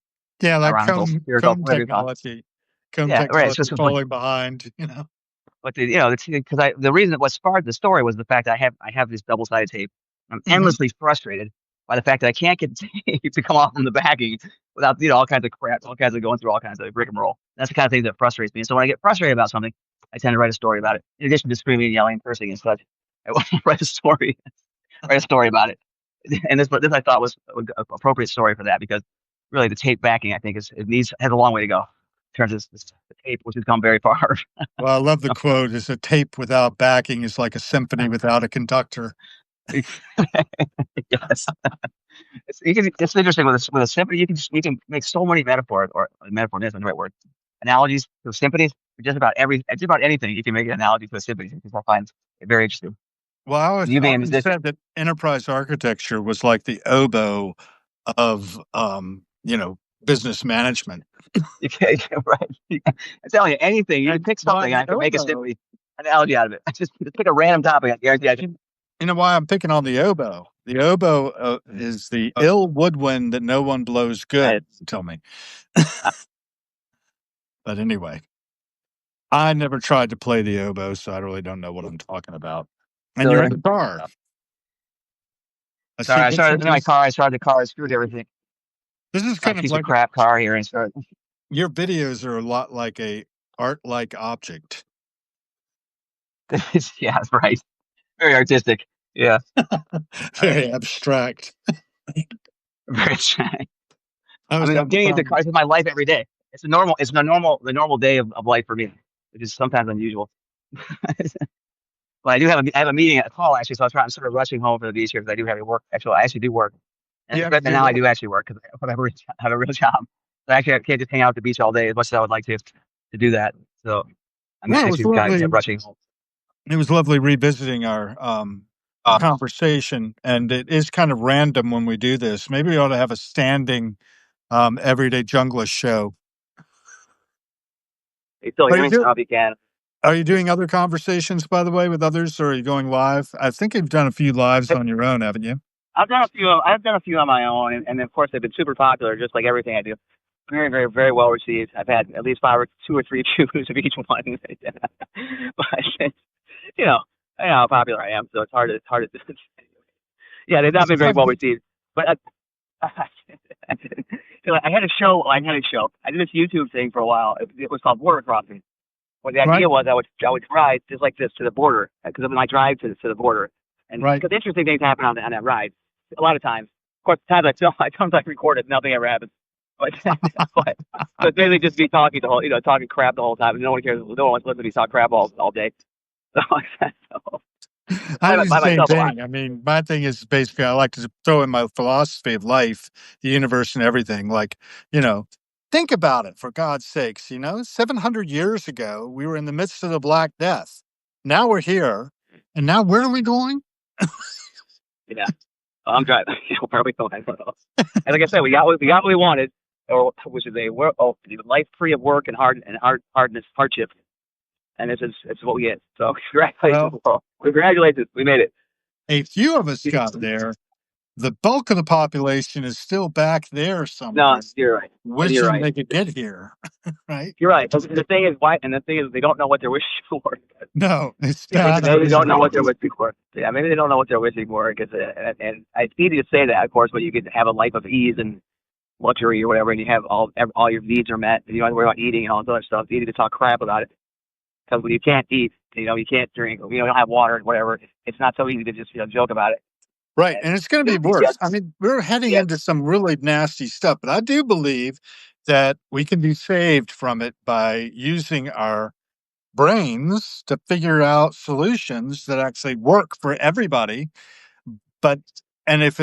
Yeah, like ironical, satirical, whatever you call it. comb Yeah, right. It's technology just funny. falling behind. But because the reason that what sparked the story was the fact that I have this double sided tape. I'm Mhm. endlessly frustrated by the fact that I can't get the tape to come off from the backing without all kinds of crap, all kinds of going through all kinds of rigmarole. That's the kind of thing that frustrates me. And so when I get frustrated about something, I tend to write a story about it. In addition to screaming, yelling, cursing, and such, I want to write a story about it. And this I thought was an appropriate story for that because really the tape backing I think has a long way to go in terms of the tape, which has come very far. Well, I love the quote, "Is a tape without backing is like a symphony without a conductor." Yes. It's interesting with a symphony. You can make so many metaphors, or metaphor isn't the right word. Analogies to symphonies. Just about anything you can make an analogy to a symphony, which I find it very interesting. Well, I And always you being a often musician, said that enterprise architecture was like the oboe of, business management. you can, right? I'm telling you, anything you can And pick why something, and the I can make a oboe? symphony analogy out of it. Just pick a random topic. I guarantee I can. You know why I'm picking on the oboe? The oboe, is the ill woodwind that no one blows good, Right. tell me. But anyway, I never tried to play the oboe, so I really don't know what I'm talking about. And Still you're here. in the car. I Sorry, see I started in my pictures. car. I started the car. I screwed everything. This is It's my kind of piece of like crap car here, and started. your videos are a lot like a art-like object. Yeah, right. Very artistic. Yeah, Very abstract. very. I I was mean, I'm having getting into fun. cars with my life every day. the normal day of life for me, which is sometimes unusual. But I have a meeting at a call actually, so I'm sort of rushing home for the beach here because I do have to work. Actually, I actually do work, and You have right to do now I what? do actually work because I have a real job. So actually, I can't just hang out at the beach all day as much as I would like to do that. So I'm Well, it was actually kind lovely. of rushing home. It was lovely revisiting our conversation, and it is kind of random when we do this. Maybe we ought to have a everyday junglist show. You still Are hear you me? do- I hope you can. are you doing other conversations, by the way, with others, or are you going live? I think you've done a few lives on your own, haven't you? I've done a few on my own, and of course they've been super popular, just like everything I do. Very, very, very well received. I've had at least two or three views of each one. But you know, I know how popular I am, so it's hard to. Yeah, they've not been very well received. But I had a show. I did this YouTube thing for a while. It was called Border Crossing. Well, the Right, idea was I would drive just like this to the border because of my drive to the border, and right. because interesting things happen on that ride. A lot of times, of course, the times I film, I record it, nothing ever happens. But but so it's basically just me talking talking crap the whole time. No one cares. No one wants to listen to me talk crap all day. So, so I do the by same myself a lot. thing. I mean, my thing is basically I like to throw in my philosophy of life, the universe, and everything. Like, you know, think about it for God's sakes. 700 years ago, we were in the midst of the Black Death. Now we're here. And now where are we going? Yeah, I'm driving. Where are we going? I don't know. And like I said, we got what we wanted, or which is life free of work and hardship. And it's what we get. So congratulations, Well, world. Congratulations, we made it. a few of us got there. The bulk of the population is still back there No, somewhere, you're right, and you're wishing right. they could get here. Right? You're right. The thing is, they don't know what they're wishing for. No, it's Maybe not they don't know unreasonable. what they're wishing for. Yeah, maybe they don't know what they're wishing for. Because and it's easy to say that, of course, but you can have a life of ease and luxury or whatever, and you have all your needs are met, and you don't have to worry about eating and all this other stuff. It's easy to talk crap about it because when you can't eat, you can't drink, you don't have water, and whatever. It's not so easy to just joke about it. Right. And And it's going to be yeah, worse. I mean, we're heading yeah, into some really nasty stuff, but I do believe that we can be saved from it by using our brains to figure out solutions that actually work for everybody. But and if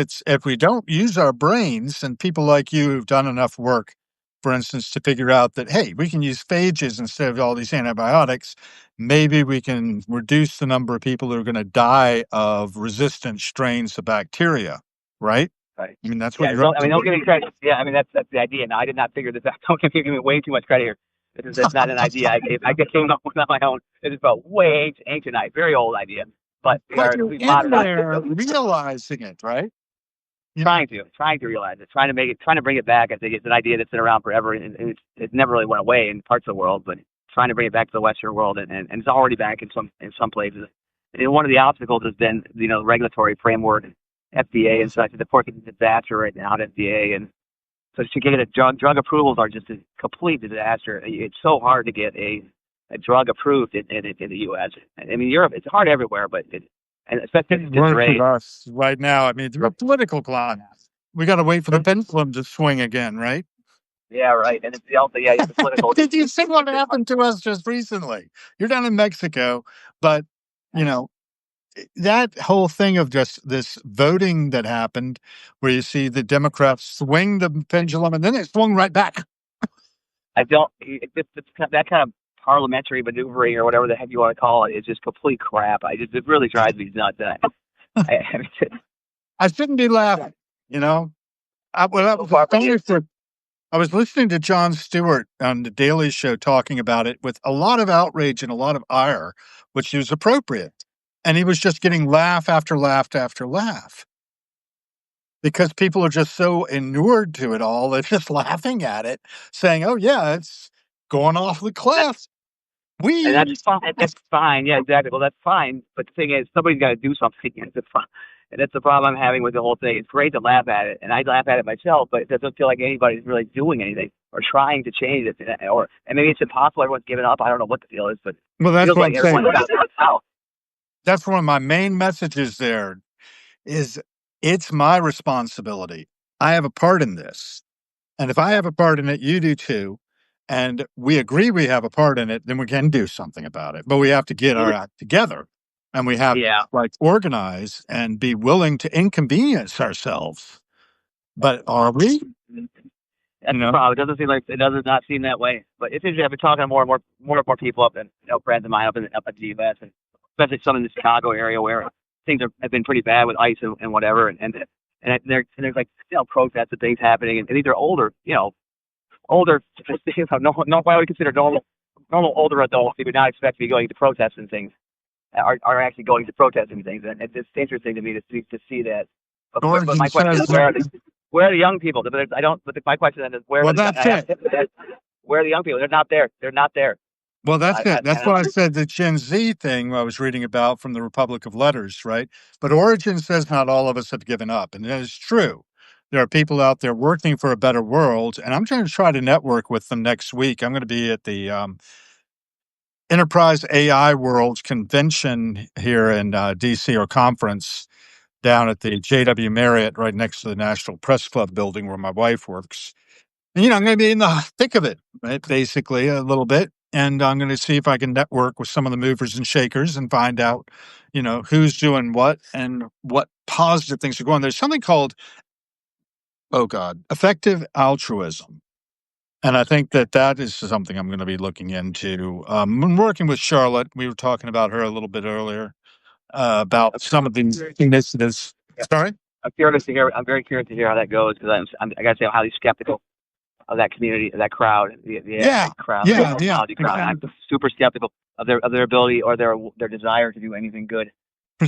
we don't use our brains, and people like you who've done enough work, for instance, to figure out that hey, we can use phages instead of all these antibiotics, maybe we can reduce the number of people who are going to die of resistant strains of bacteria. Right? right. I mean, that's what Yeah, you're up I mean, to. don't give me credit. Yeah, I mean that's the idea. Now I did not figure this out. Don't give me way too much credit here. That's not an idea I just came up with on my own. This is a way ancient, very old idea. But But you're we've in modernized it. there realizing it, right? You know, Trying to realize it, trying to bring it back. I think it's an idea that's been around forever, and it never really went away in parts of the world, but trying to bring it back to the Western world, and it's already back in some places. And one of the obstacles has been the regulatory framework, FDA and such. Of course, it's a disaster right now at FDA, and so to get a drug approvals are just a complete disaster. It's so hard to get a drug approved in the U.S. I mean, Europe, it's hard everywhere, but and especially getting just worse with race. us right now. I mean, the political climate. We got to wait for the pendulum to swing again, right? Yeah, right. And it's also the political. Did you see what happened to us just recently? You're down in Mexico, but you know that whole thing of just this voting that happened, where you see the Democrats swing the pendulum and then it swung right back. I don't. That kind of parliamentary maneuvering or whatever the heck you want to call it is just complete crap. It really drives me nuts. I mean, I shouldn't be laughing, you know. I so was far from astonished for I was listening to Jon Stewart on the Daily Show talking about it with a lot of outrage and a lot of ire, which was appropriate. And he was just getting laugh after laugh after laugh because people are just so inured to it all. They're just laughing at it, saying, oh, yeah, it's going off the cliff. and We. that's fine. That's fine. Yeah, exactly. Well, that's fine. But the thing is, somebody's got to do something. And that's the problem I'm having with the whole thing. It's great to laugh at it, and I laugh at it myself, but it doesn't feel like anybody's really doing anything or trying to change it. And maybe it's impossible. Everyone's given up. I don't know what the deal is, but Well, it that's feels what like I'm saying. everyone's out. That's one of my main messages there is it's my responsibility. I have a part in this. And if I have a part in it, you do too. and we agree we have a part in it, then we can do something about it. But we have to get our act together, and we have Yeah. to like organize and be willing to inconvenience ourselves. But are we? That's the problem. It doesn't seem like it does not seem that way. But it's interesting. I've been talking to more and more people up, and friends of mine up at the U.S. and especially some in the Chicago area where things have been pretty bad with ICE and whatever, and there's like protests and things happening, and these are older, older, no, what I would consider normal older adults who would not expect to be going to protests and things are actually going to protests and things, and it's interesting to me to see that. But my question is, where are the young people? I don't. But my question then is, where are the young people? They're not there. They're not there. Well, that's it. That's why I said the Gen Z thing I was reading about from the Republic of Letters, right? But Origin says not all of us have given up, and that is true. There are people out there working for a better world, and I'm going to try to network with them next week. I'm going to be at the Enterprise AI World Convention here in DC, or conference down at the JW Marriott right next to the National Press Club building where my wife works. And, I'm going to be in the thick of it, right? Basically, a little bit. And I'm going to see if I can network with some of the movers and shakers and find out, who's doing what and what positive things are going. There's something called, oh God, effective altruism. And I think that is something I'm going to be looking into. I'm working with Charlotte. We were talking about her a little bit earlier about some of these initiatives. Sorry? I'm curious to hear. I'm very curious to hear how that goes because I got to say I'm highly skeptical of that community, of that crowd, the crowd, the technology crowd. I'm super skeptical of their ability or their desire to do anything good.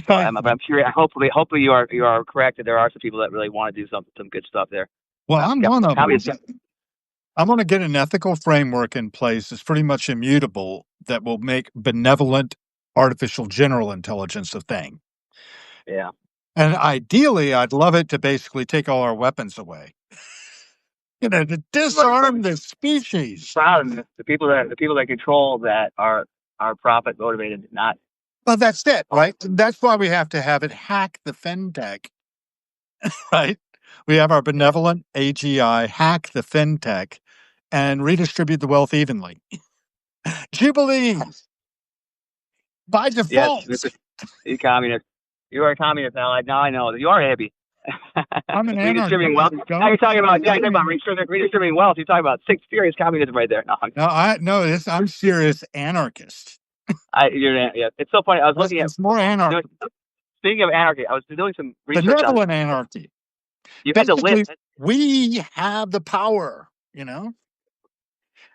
So I'm curious. Hopefully you are correct that there are some people that really want to do some good stuff there. Well, I'm one of them. I want to get an ethical framework in place that's pretty much immutable that will make benevolent artificial general intelligence a thing. Yeah. And ideally, I'd love it to basically take all our weapons away. To disarm the species. The people that control that are profit motivated, not. Well, that's it, right? That's why we have to have it hack the fintech, right? We have our benevolent AGI hack the fintech and redistribute the wealth evenly. Jubilee by default. Yes, you communist. You are a communist now. Now I know that you are a hippie. I'm an redistributing wealth. Now you're talking about redistributing wealth. You're talking about serious communism right there. I'm serious anarchist. It's so funny. I was looking at. It's more anarchy. Speaking of anarchy, I was doing some research. Benevolent anarchy. You had to live. We have the power, And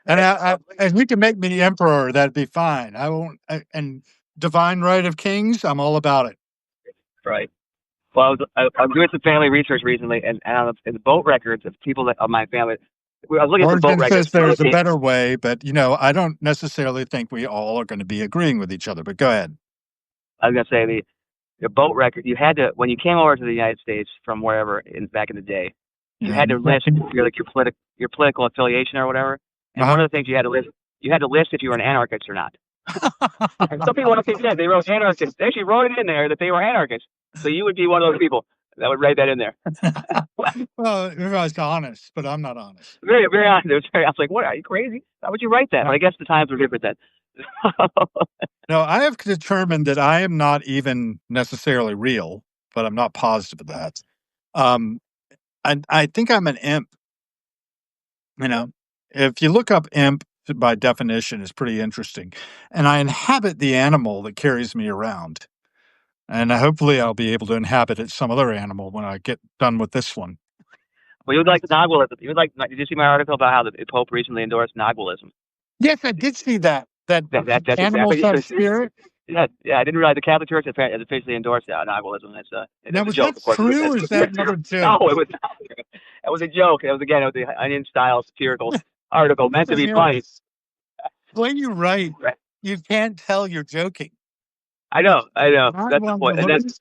if we can make me emperor, that'd be fine. I won't. And divine right of kings, I'm all about it. Right. Well, I'm doing some family research recently, and in the boat records of people of my family. I was looking at the boat records. There's a better way, but I don't necessarily think we all are going to be agreeing with each other. But go ahead. I was going to say the boat record. You had to, when you came over to the United States from wherever back in the day, you had to list your political affiliation or whatever. And one of the things you had to list if you were an anarchist or not. And some people actually said they wrote anarchist. They actually wrote it in there that they were anarchists. So you would be one of those people that would write that in there. Well, I was honest, but I'm not honest. Very, very honest. I was like, "What? Are you crazy? How would you write that?" But I guess the times were different then. No, I have determined that I am not even necessarily real, but I'm not positive of that. I think I'm an imp. If you look up imp by definition, it's pretty interesting. And I inhabit the animal that carries me around. And hopefully I'll be able to inhabit some other animal when I get done with this one. Well, you would like Nagualism. Did you see my article about how the Pope recently endorsed Nagualism? Yes, I did see that. That's animals have spirit. Yeah, I didn't realize the Catholic Church has officially endorsed Nagualism. Now, was that true, or is that another joke? No, it was not true. That was a joke. It was the Onion-style satirical article meant to be funny. When you write, you can't tell you're joking. I know. That's the point. And that's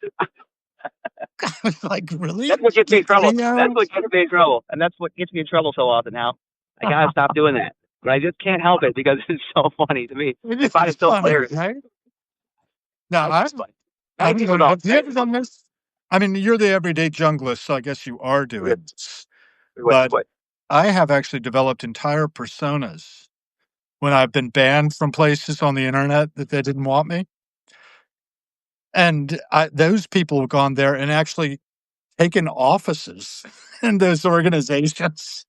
like, really? That's what gets me in trouble. That's what gets me in trouble. And that's what gets me in trouble so often now. I gotta stop doing that. But I just can't help it because it's so funny to me. I find it still hilarious. Right? No, have you ever done this? I mean, you're the everyday junglist, so I guess you are doing this. But I have actually developed entire personas when I've been banned from places on the internet that they didn't want me. And those people have gone there and actually taken offices in those organizations.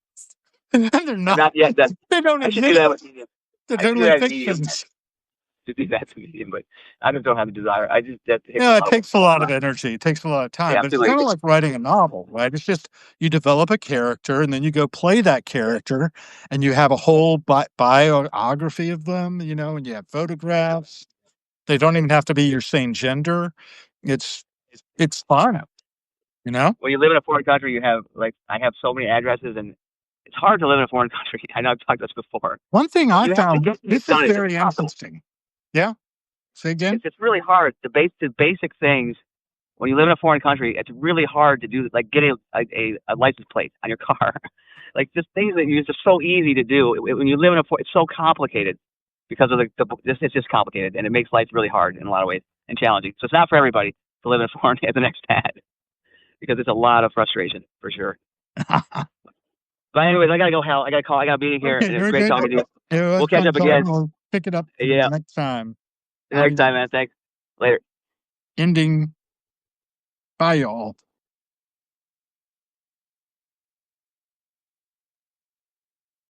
And they're not, Not yet. they don't I should do that exist. with Medium. They're I should do totally that with Medium. fictions. To do that to Medium, but I just don't have the desire. I just that Yeah, it takes a lot of energy. It takes a lot of time, Yeah, but I'm too it's kind of lazy. like writing a novel, right? It's just you develop a character and then you go play that character and you have a whole biography of them, and you have photographs. They don't even have to be your same gender. It's it's fun, you know? When you live in a foreign country, you have I have so many addresses, and it's hard to live in a foreign country. I know I've talked about this before. One thing I You have to found, get things this is done. It's very impossible. interesting. Yeah? Say again? It's really hard. The basic things when you live in a foreign country, it's really hard to do, like getting a license plate on your car. Like just things that it's just so easy to do. When you live in it's so complicated because of it's just complicated, and it makes life really hard in a lot of ways and challenging. So it's not for everybody to live in a foreign as an expat because it's a lot of frustration for sure. But anyways, I gotta go, Hal. I gotta call. I gotta be in here, Okay, and it was very great good. talking to you. It was We'll catch fun up again. talking. We'll pick it up Yeah, next time. next time, man. Thanks. Later. Ending. Bye, y'all.